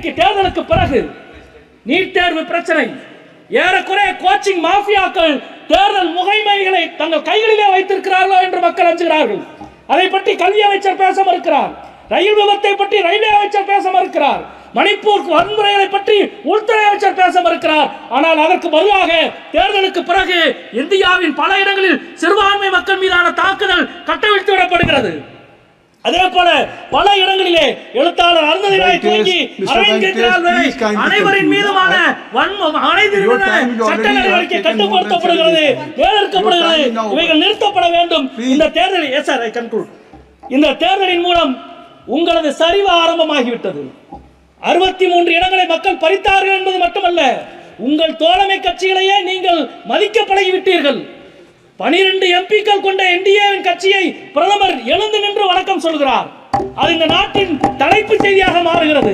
இன்றைக்கு தேர்தலுக்கு பிறகு நீட் தேர்வு பிரச்சனை, ஏறக்குறைய கோச்சிங் மாஃபியாக்கள் தேர்தல் முகைமைகளை தங்கள் கைகளிலே வைத்திருக்கிறார்களோ என்று மக்கள் அஞ்சுகிறார்கள். அதை பற்றி கல்வி அமைச்சர் பேச மறுக்கிறார். ரயில் விபத்தை பற்றி ரயில்வே அமைச்சர் பேச மறுக்கிறார். மணிப்பூர் வன்முறைகளை பற்றி உள்துறை அமைச்சர் பேச மறுக்கிறார். ஆனால் அதற்கு பதிலாக தேர்தலுக்கு பிறகு இந்தியாவின் பல இடங்களில் சிறுபான்மை மக்கள் மீதான தாக்குதல் கட்டவிழ்த்து விடப்படுகிறது. அதே போல பல இடங்களிலே எழுத்தாளர் அருந்ததி ராய் துவங்கி அரவிந்த் கெஜ்ரிவால் வரை அனைவரின் மீதுமான சட்ட நடவடிக்கை கட்டுப்படுத்தப்படுகிறது, வேலைப்படுகிறது. இவைகள் நிறுத்தப்பட வேண்டும். இந்த தேர்தல் இந்த தேர்தலின் மூலம் உங்களது சரிவு ஆரம்பமாகிவிட்டது. 63 இடங்களை மக்கள் பறித்தார்கள் என்பது மட்டுமல்ல, உங்கள் தோழமை கட்சிகளையே நீங்கள் மதிக்க பழகிவிட்டீர்கள். 12 எம்பிக்கள் கொண்ட என்டிஏவின் கட்சியை பிரதமர் எழுந்து நின்று வணக்கம் சொல்கிறார். அது இந்த நாட்டின் தலைப்புச் செய்தியாக மாறுகிறது.